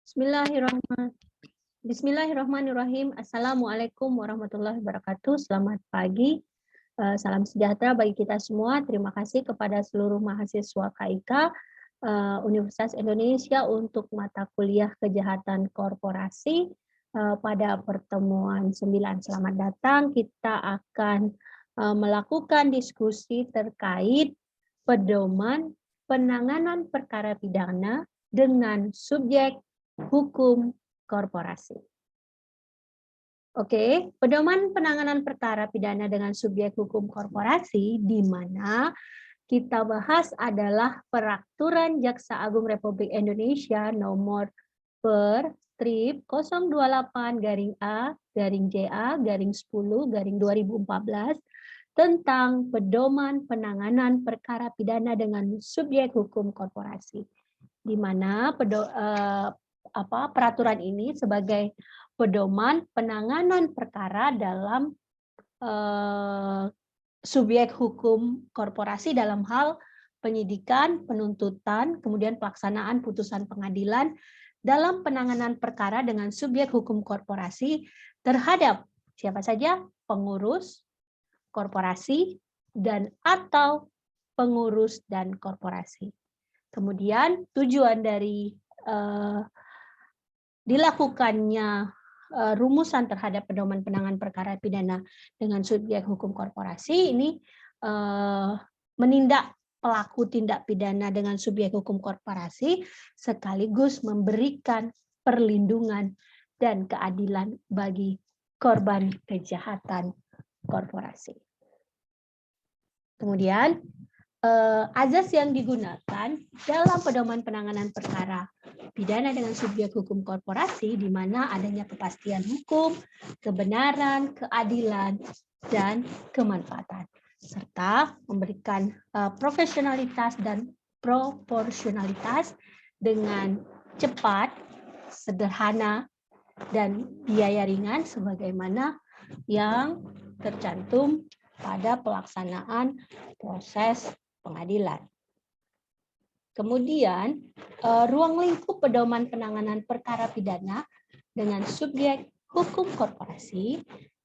Bismillahirrahmanirrahim. Bismillahirrahmanirrahim. Assalamualaikum warahmatullahi wabarakatuh. Selamat pagi. Salam sejahtera bagi kita semua. Terima kasih kepada seluruh mahasiswa KIK Universitas Indonesia untuk mata kuliah kejahatan korporasi pada pertemuan 9. Selamat datang. Kita akan melakukan diskusi terkait pedoman penanganan perkara pidana dengan subjek hukum korporasi. Oke, pedoman penanganan perkara pidana dengan subjek hukum korporasi di mana kita bahas adalah Peraturan Jaksa Agung Republik Indonesia nomor per strip 028-A-JA-10-2014 tentang pedoman penanganan perkara pidana dengan subjek hukum korporasi, di mana peraturan ini sebagai pedoman penanganan perkara dalam subjek hukum korporasi dalam hal penyidikan, penuntutan, kemudian pelaksanaan putusan pengadilan dalam penanganan perkara dengan subjek hukum korporasi terhadap siapa saja pengurus korporasi dan atau pengurus dan korporasi. Kemudian tujuan dari dilakukannya rumusan terhadap pedoman penanganan perkara pidana dengan subjek hukum korporasi ini menindak pelaku tindak pidana dengan subjek hukum korporasi sekaligus memberikan perlindungan dan keadilan bagi korban kejahatan korporasi. Kemudian azas yang digunakan dalam pedoman penanganan perkara pidana dengan subjek hukum korporasi di mana adanya kepastian hukum, kebenaran, keadilan, dan kemanfaatan, serta memberikan profesionalitas dan proporsionalitas dengan cepat, sederhana, dan biaya ringan sebagaimana yang tercantum pada pelaksanaan proses pengadilan. Kemudian, ruang lingkup pedoman penanganan perkara pidana dengan subjek hukum korporasi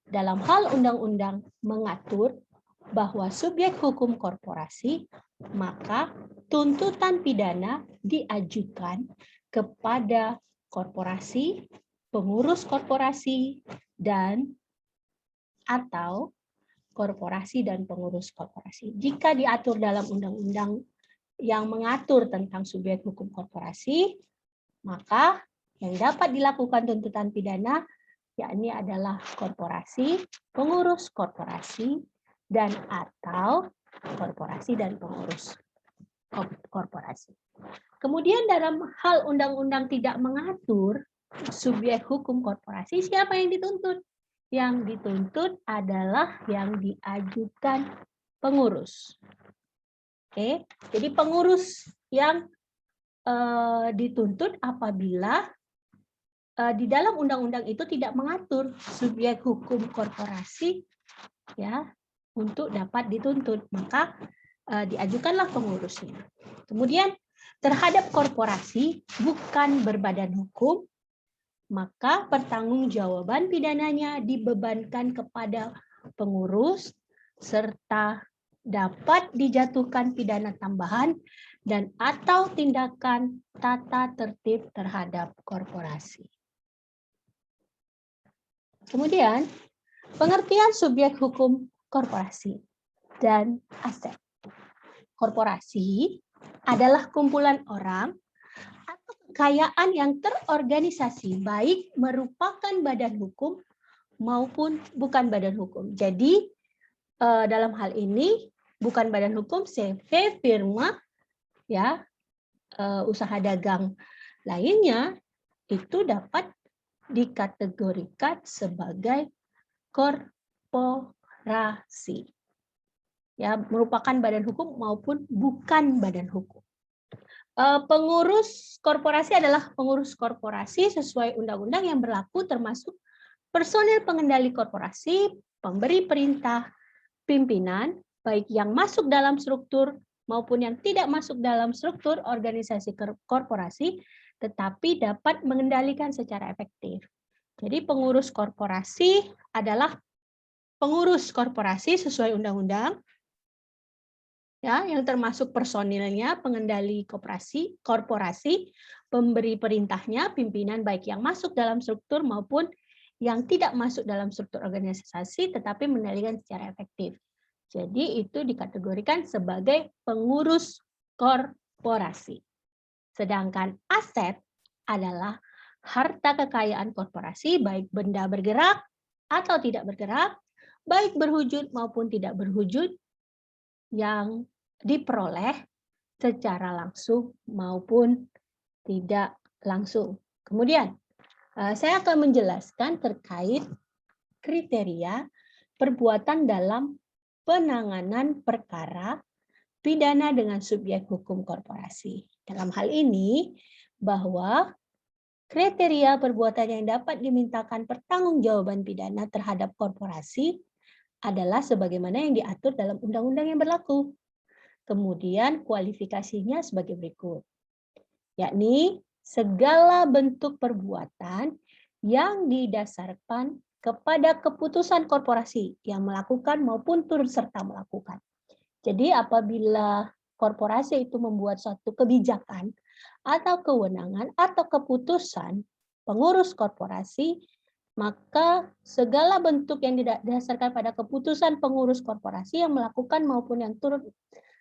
dalam hal undang-undang mengatur bahwa subjek hukum korporasi, maka tuntutan pidana diajukan kepada korporasi, pengurus korporasi, dan atau korporasi dan pengurus korporasi. Jika diatur dalam undang-undang yang mengatur tentang subjek hukum korporasi, maka yang dapat dilakukan tuntutan pidana yakni adalah korporasi, pengurus korporasi, dan atau korporasi dan pengurus korporasi. Kemudian dalam hal undang-undang tidak mengatur subjek hukum korporasi, siapa yang dituntut? Yang dituntut adalah yang diajukan pengurus. Oke, jadi pengurus yang dituntut apabila di dalam undang-undang itu tidak mengatur subjek hukum korporasi ya untuk dapat dituntut, maka diajukanlah pengurusnya. Kemudian terhadap korporasi bukan berbadan hukum, maka pertanggungjawaban pidananya dibebankan kepada pengurus serta dapat dijatuhkan pidana tambahan dan atau tindakan tata tertib terhadap korporasi. Kemudian, pengertian subjek hukum korporasi dan aset. Korporasi adalah kumpulan orang kekayaan yang terorganisasi baik merupakan badan hukum maupun bukan badan hukum. Jadi dalam hal ini bukan badan hukum CV, firma, ya usaha dagang lainnya itu dapat dikategorikan sebagai korporasi. Ya, merupakan badan hukum maupun bukan badan hukum. Pengurus korporasi adalah pengurus korporasi sesuai undang-undang yang berlaku termasuk personil pengendali korporasi, pemberi perintah, pimpinan, baik yang masuk dalam struktur maupun yang tidak masuk dalam struktur organisasi korporasi, tetapi dapat mengendalikan secara efektif. Jadi pengurus korporasi adalah pengurus korporasi sesuai undang-undang, ya, yang termasuk personilnya, pengendali korporasi, pemberi perintahnya, pimpinan baik yang masuk dalam struktur maupun yang tidak masuk dalam struktur organisasi tetapi mengendalikan secara efektif. Jadi itu dikategorikan sebagai pengurus korporasi. Sedangkan aset adalah harta kekayaan korporasi baik benda bergerak atau tidak bergerak, baik berwujud maupun tidak berwujud yang diperoleh secara langsung maupun tidak langsung. Kemudian saya akan menjelaskan terkait kriteria perbuatan dalam penanganan perkara pidana dengan subjek hukum korporasi. Dalam hal ini, bahwa kriteria perbuatan yang dapat dimintakan pertanggungjawaban pidana terhadap korporasi adalah sebagaimana yang diatur dalam undang-undang yang berlaku. Kemudian kualifikasinya sebagai berikut, yakni segala bentuk perbuatan yang didasarkan kepada keputusan korporasi yang melakukan maupun turut serta melakukan. Jadi apabila korporasi itu membuat suatu kebijakan atau kewenangan atau keputusan pengurus korporasi, maka segala bentuk yang didasarkan pada keputusan pengurus korporasi yang melakukan maupun yang turut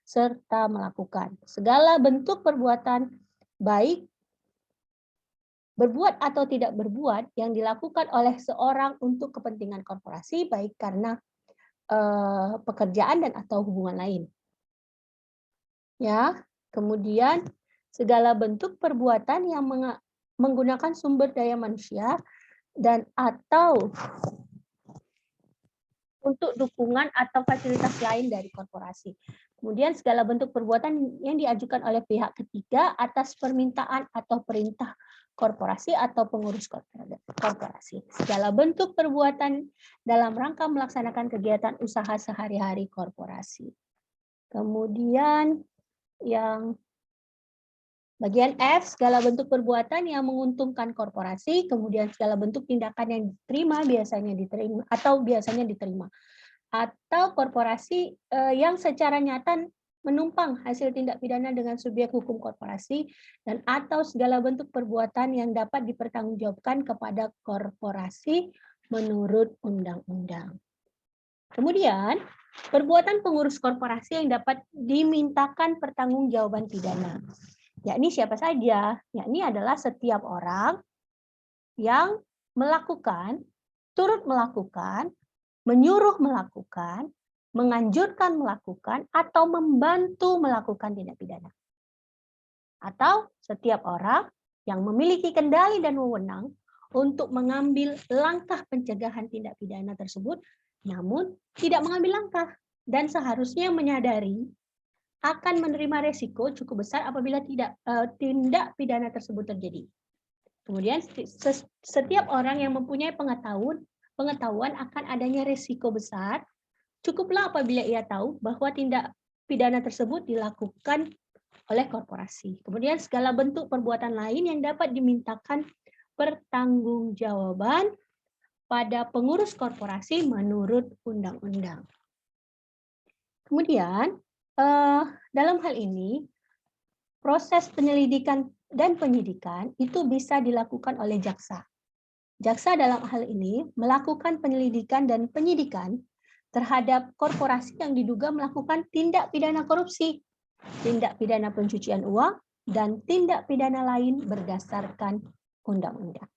serta melakukan. Segala bentuk perbuatan baik berbuat atau tidak berbuat yang dilakukan oleh seorang untuk kepentingan korporasi, baik karena pekerjaan dan atau hubungan lain. Ya, kemudian segala bentuk perbuatan yang menggunakan sumber daya manusia dan atau untuk dukungan atau fasilitas lain dari korporasi. Kemudian segala bentuk perbuatan yang diajukan oleh pihak ketiga atas permintaan atau perintah korporasi atau pengurus korporasi. Segala bentuk perbuatan dalam rangka melaksanakan kegiatan usaha sehari-hari korporasi. Kemudian yang bagian F, segala bentuk perbuatan yang menguntungkan korporasi, kemudian segala bentuk tindakan yang diterima biasanya diterima atau biasanya diterima. Atau korporasi yang secara nyata menumpang hasil tindak pidana dengan subjek hukum korporasi dan atau segala bentuk perbuatan yang dapat dipertanggungjawabkan kepada korporasi menurut undang-undang. Kemudian, perbuatan pengurus korporasi yang dapat dimintakan pertanggungjawaban pidana. Yakni siapa saja? Yakni adalah setiap orang yang melakukan, turut melakukan, menyuruh melakukan, menganjurkan melakukan, atau membantu melakukan tindak pidana. Atau setiap orang yang memiliki kendali dan wewenang untuk mengambil langkah pencegahan tindak pidana tersebut, namun tidak mengambil langkah dan seharusnya menyadari akan menerima resiko cukup besar apabila tindak pidana tersebut terjadi. Kemudian setiap orang yang mempunyai pengetahuan akan adanya resiko besar, cukuplah apabila ia tahu bahwa tindak pidana tersebut dilakukan oleh korporasi. Kemudian segala bentuk perbuatan lain yang dapat dimintakan pertanggungjawaban pada pengurus korporasi menurut undang-undang. Kemudian dalam hal ini proses penyelidikan dan penyidikan itu bisa dilakukan oleh jaksa. Jaksa dalam hal ini melakukan penyelidikan dan penyidikan terhadap korporasi yang diduga melakukan tindak pidana korupsi, tindak pidana pencucian uang, dan tindak pidana lain berdasarkan undang-undang.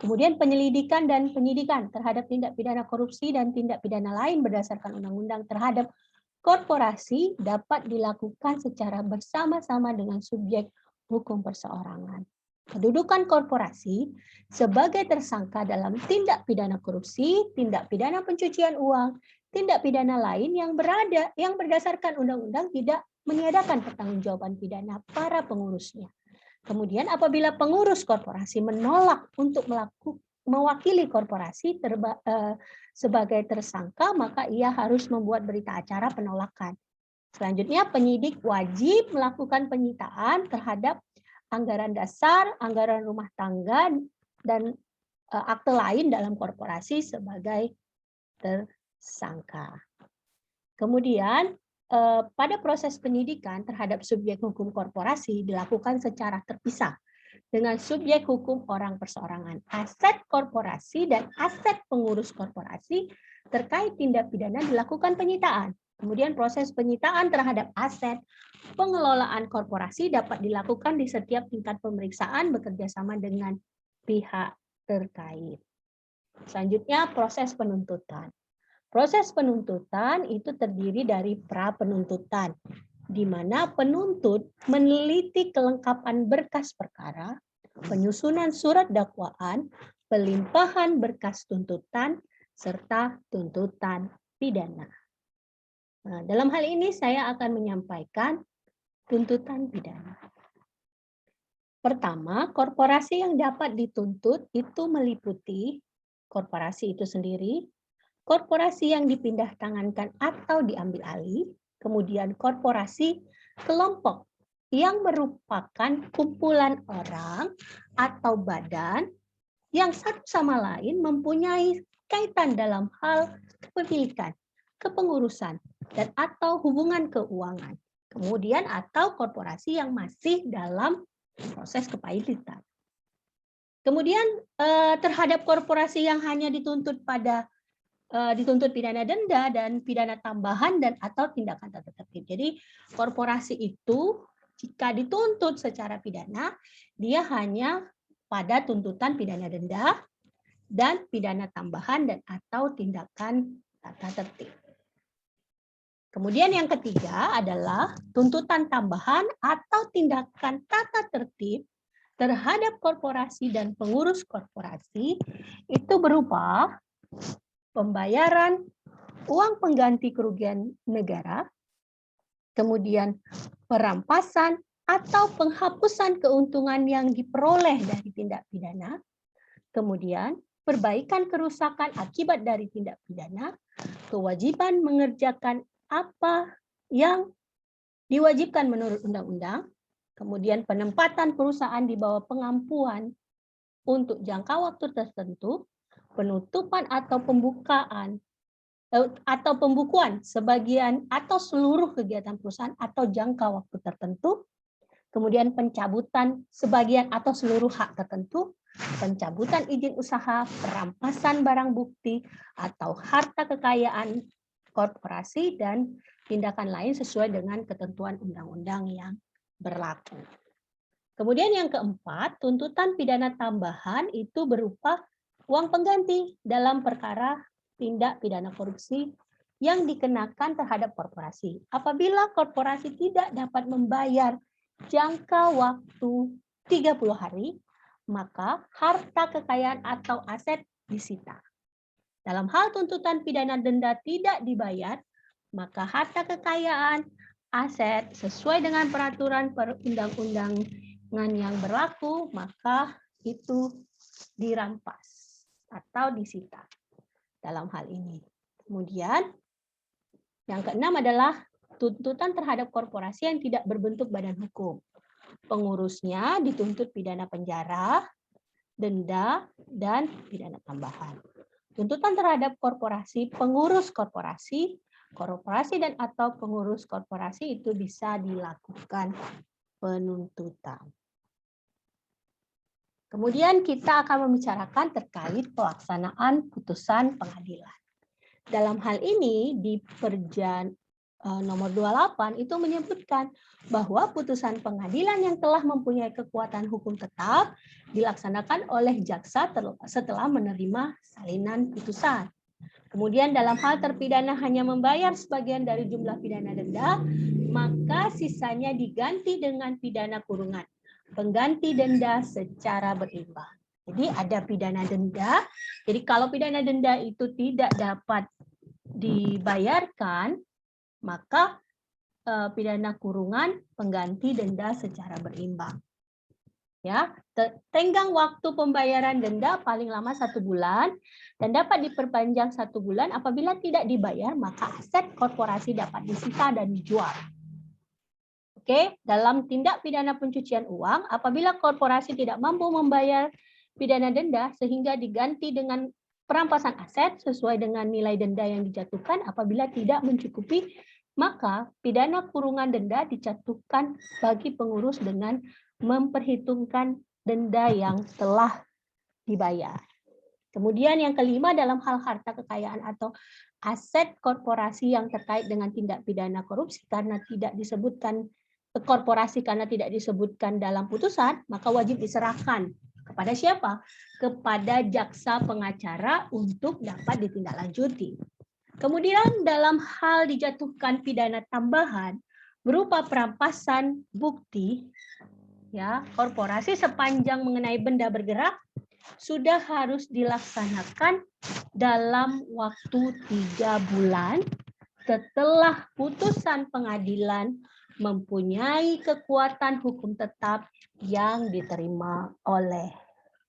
Kemudian penyelidikan dan penyidikan terhadap tindak pidana korupsi dan tindak pidana lain berdasarkan undang-undang terhadap korporasi dapat dilakukan secara bersama-sama dengan subjek hukum perseorangan. Kedudukan korporasi sebagai tersangka dalam tindak pidana korupsi, tindak pidana pencucian uang, tindak pidana lain yang berdasarkan undang-undang tidak meniadakan pertanggungjawaban pidana para pengurusnya. Kemudian apabila pengurus korporasi menolak untuk mewakili korporasi sebagai tersangka, maka ia harus membuat berita acara penolakan. Selanjutnya, penyidik wajib melakukan penyitaan terhadap anggaran dasar, anggaran rumah tangga, dan akte lain dalam korporasi sebagai tersangka. Kemudian pada proses penyidikan terhadap subjek hukum korporasi dilakukan secara terpisah dengan subjek hukum orang perseorangan. Aset korporasi dan aset pengurus korporasi terkait tindak pidana dilakukan penyitaan. Kemudian proses penyitaan terhadap aset pengelolaan korporasi dapat dilakukan di setiap tingkat pemeriksaan bekerjasama dengan pihak terkait. Selanjutnya proses penuntutan. Proses penuntutan itu terdiri dari pra penuntutan, di mana penuntut meneliti kelengkapan berkas perkara, penyusunan surat dakwaan, pelimpahan berkas tuntutan, serta tuntutan pidana. Nah, dalam hal ini saya akan menyampaikan tuntutan pidana. Pertama, korporasi yang dapat dituntut itu meliputi korporasi itu sendiri, korporasi yang dipindah tangankan atau diambil alih, kemudian korporasi kelompok yang merupakan kumpulan orang atau badan yang satu sama lain mempunyai kaitan dalam hal kepemilikan, kepengurusan, dan atau hubungan keuangan. Kemudian atau korporasi yang masih dalam proses kepailitan. Kemudian terhadap korporasi yang hanya dituntut pidana denda dan pidana tambahan dan atau tindakan tata tertib. Jadi korporasi itu jika dituntut secara pidana, dia hanya pada tuntutan pidana denda dan pidana tambahan dan atau tindakan tata tertib. Kemudian yang ketiga adalah tuntutan tambahan atau tindakan tata tertib terhadap korporasi dan pengurus korporasi itu berupa pembayaran uang pengganti kerugian negara, kemudian perampasan atau penghapusan keuntungan yang diperoleh dari tindak pidana, kemudian perbaikan kerusakan akibat dari tindak pidana, kewajiban mengerjakan apa yang diwajibkan menurut undang-undang, kemudian penempatan perusahaan di bawah pengampuan untuk jangka waktu tertentu, penutupan atau pembukuan sebagian atau seluruh kegiatan perusahaan atau jangka waktu tertentu, kemudian pencabutan sebagian atau seluruh hak tertentu, pencabutan izin usaha, perampasan barang bukti atau harta kekayaan korporasi, dan tindakan lain sesuai dengan ketentuan undang-undang yang berlaku. Kemudian yang keempat, tuntutan pidana tambahan itu berupa uang pengganti dalam perkara tindak pidana korupsi yang dikenakan terhadap korporasi. Apabila korporasi tidak dapat membayar jangka waktu 30 hari, maka harta kekayaan atau aset disita. Dalam hal tuntutan pidana denda tidak dibayar, maka harta kekayaan, aset sesuai dengan peraturan perundang-undangan yang berlaku, maka itu dirampas atau disita dalam hal ini. Kemudian yang keenam adalah tuntutan terhadap korporasi yang tidak berbentuk badan hukum. Pengurusnya dituntut pidana penjara, denda, dan pidana tambahan. Tuntutan terhadap korporasi, pengurus korporasi, korporasi dan atau pengurus korporasi itu bisa dilakukan penuntutan. Kemudian kita akan membicarakan terkait pelaksanaan putusan pengadilan. Dalam hal ini di Perjan nomor 28 itu menyebutkan bahwa putusan pengadilan yang telah mempunyai kekuatan hukum tetap dilaksanakan oleh jaksa setelah menerima salinan putusan. Kemudian dalam hal terpidana hanya membayar sebagian dari jumlah pidana denda, maka sisanya diganti dengan pidana kurungan, pengganti denda secara berimbang. Jadi ada pidana denda. Jadi kalau pidana denda itu tidak dapat dibayarkan, maka pidana kurungan pengganti denda secara berimbang. Ya, tenggang waktu pembayaran denda paling lama 1 bulan dan dapat diperpanjang 1 bulan. Apabila tidak dibayar, maka aset korporasi dapat disita dan dijual. Oke, dalam tindak pidana pencucian uang, apabila korporasi tidak mampu membayar pidana denda sehingga diganti dengan perampasan aset sesuai dengan nilai denda yang dijatuhkan, apabila tidak mencukupi, maka pidana kurungan denda dijatuhkan bagi pengurus dengan memperhitungkan denda yang telah dibayar. Kemudian yang kelima, dalam hal harta kekayaan atau aset korporasi yang terkait dengan tindak pidana korupsi karena tidak disebutkan dalam putusan, maka wajib diserahkan kepada siapa? Kepada jaksa pengacara untuk dapat ditindaklanjuti. Kemudian dalam hal dijatuhkan pidana tambahan berupa perampasan bukti, ya, korporasi sepanjang mengenai benda bergerak sudah harus dilaksanakan dalam waktu 3 bulan setelah putusan pengadilan mempunyai kekuatan hukum tetap yang diterima oleh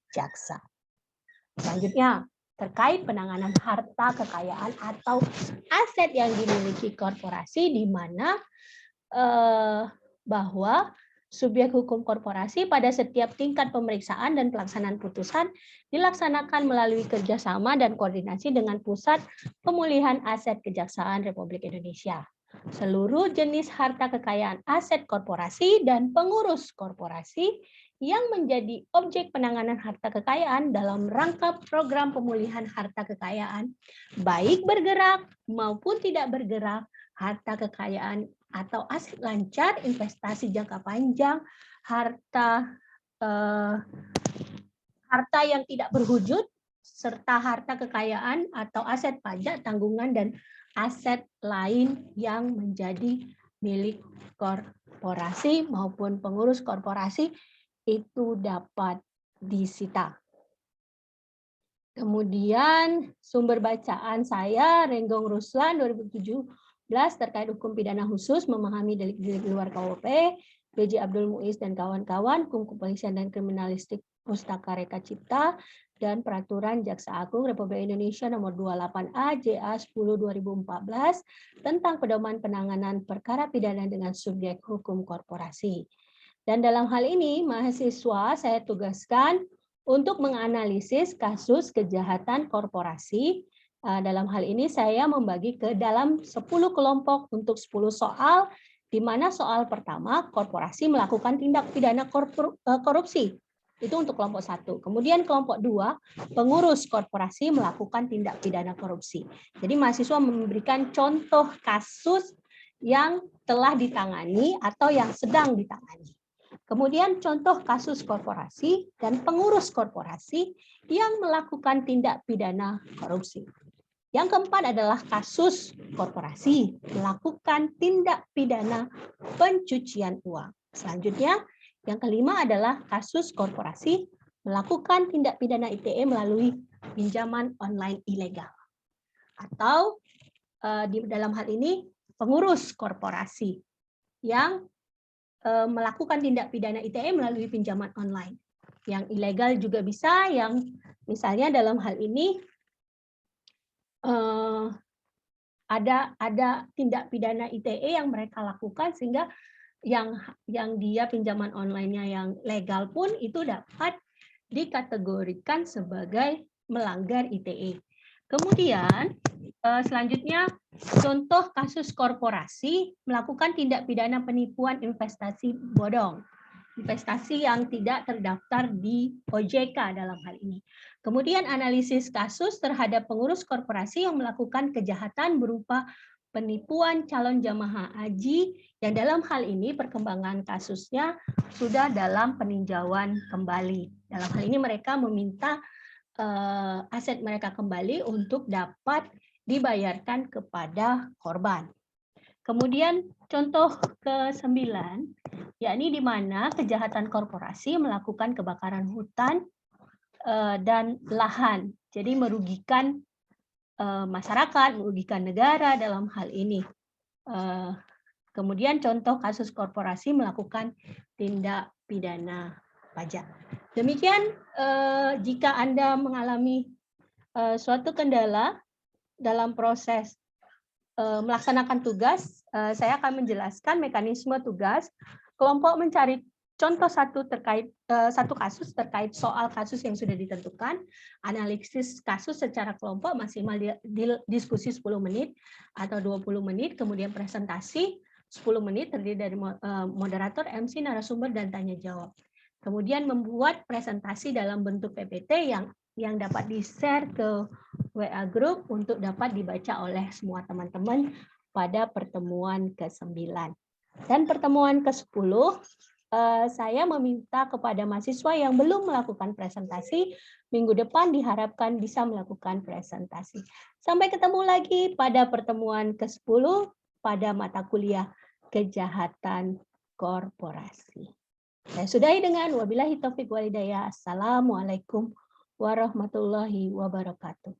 jaksa. Selanjutnya, terkait penanganan harta kekayaan atau aset yang dimiliki korporasi, di mana bahwa subjek hukum korporasi pada setiap tingkat pemeriksaan dan pelaksanaan putusan dilaksanakan melalui kerjasama dan koordinasi dengan Pusat Pemulihan Aset Kejaksaan Republik Indonesia. Seluruh jenis harta kekayaan aset korporasi dan pengurus korporasi yang menjadi objek penanganan harta kekayaan dalam rangka program pemulihan harta kekayaan, baik bergerak maupun tidak bergerak, harta kekayaan atau aset lancar, investasi jangka panjang, harta yang tidak berwujud, serta harta kekayaan atau aset pajak, tanggungan, dan aset lain yang menjadi milik korporasi maupun pengurus korporasi itu dapat disita. Kemudian sumber bacaan saya, Renggong Ruslan 2017 terkait hukum pidana khusus memahami delik-delik luar KUHP, B.J. Abdul Muiz dan kawan-kawan, Hukum Kepolisian dan Kriminalistik Pustaka Reka Cipta, dan Peraturan Jaksa Agung Republik Indonesia Nomor 28A JA 10/2014 tentang pedoman penanganan perkara pidana dengan subjek hukum korporasi. Dan dalam hal ini, mahasiswa saya tugaskan untuk menganalisis kasus kejahatan korporasi. Dalam hal ini saya membagi ke dalam 10 kelompok untuk 10 soal, di mana soal pertama, korporasi melakukan tindak pidana korupsi. Itu untuk kelompok 1. Kemudian kelompok 2, pengurus korporasi melakukan tindak pidana korupsi. Jadi mahasiswa memberikan contoh kasus yang telah ditangani atau yang sedang ditangani. Kemudian contoh kasus korporasi dan pengurus korporasi yang melakukan tindak pidana korupsi. Yang keempat adalah kasus korporasi melakukan tindak pidana pencucian uang. Selanjutnya, yang kelima adalah kasus korporasi melakukan tindak pidana ITE melalui pinjaman online ilegal. Atau di dalam hal ini pengurus korporasi yang melakukan tindak pidana ITE melalui pinjaman online. Yang ilegal juga bisa, yang misalnya dalam hal ini ada tindak pidana ITE yang mereka lakukan sehingga yang dia pinjaman online-nya yang legal pun itu dapat dikategorikan sebagai melanggar ITE. Kemudian selanjutnya contoh kasus korporasi melakukan tindak pidana penipuan investasi bodong, investasi yang tidak terdaftar di OJK dalam hal ini. Kemudian analisis kasus terhadap pengurus korporasi yang melakukan kejahatan berupa penipuan calon jamaah haji, yang dalam hal ini perkembangan kasusnya sudah dalam peninjauan kembali. Dalam hal ini mereka meminta aset mereka kembali untuk dapat dibayarkan kepada korban. Kemudian contoh ke-9, yakni di mana kejahatan korporasi melakukan kebakaran hutan dan lahan, jadi merugikan masyarakat, merugikan negara dalam hal ini. Kemudian contoh kasus korporasi melakukan tindak pidana pajak. Demikian jika Anda mengalami suatu kendala dalam proses melaksanakan tugas, saya akan menjelaskan mekanisme tugas. Kelompok mencari contoh satu kasus terkait soal kasus yang sudah ditentukan, analisis kasus secara kelompok maksimal diskusi 10 menit atau 20 menit, kemudian presentasi 10 menit terdiri dari moderator, MC, narasumber, dan tanya jawab. Kemudian membuat presentasi dalam bentuk PPT yang dapat di-share ke WA Group untuk dapat dibaca oleh semua teman-teman pada pertemuan ke-9. Dan pertemuan ke-10, saya meminta kepada mahasiswa yang belum melakukan presentasi, minggu depan diharapkan bisa melakukan presentasi. Sampai ketemu lagi pada pertemuan ke-10 pada mata kuliah Kejahatan Korporasi. Saya sudahi dengan wabillahi taufiq walhidayah. Assalamualaikum warahmatullahi wabarakatuh.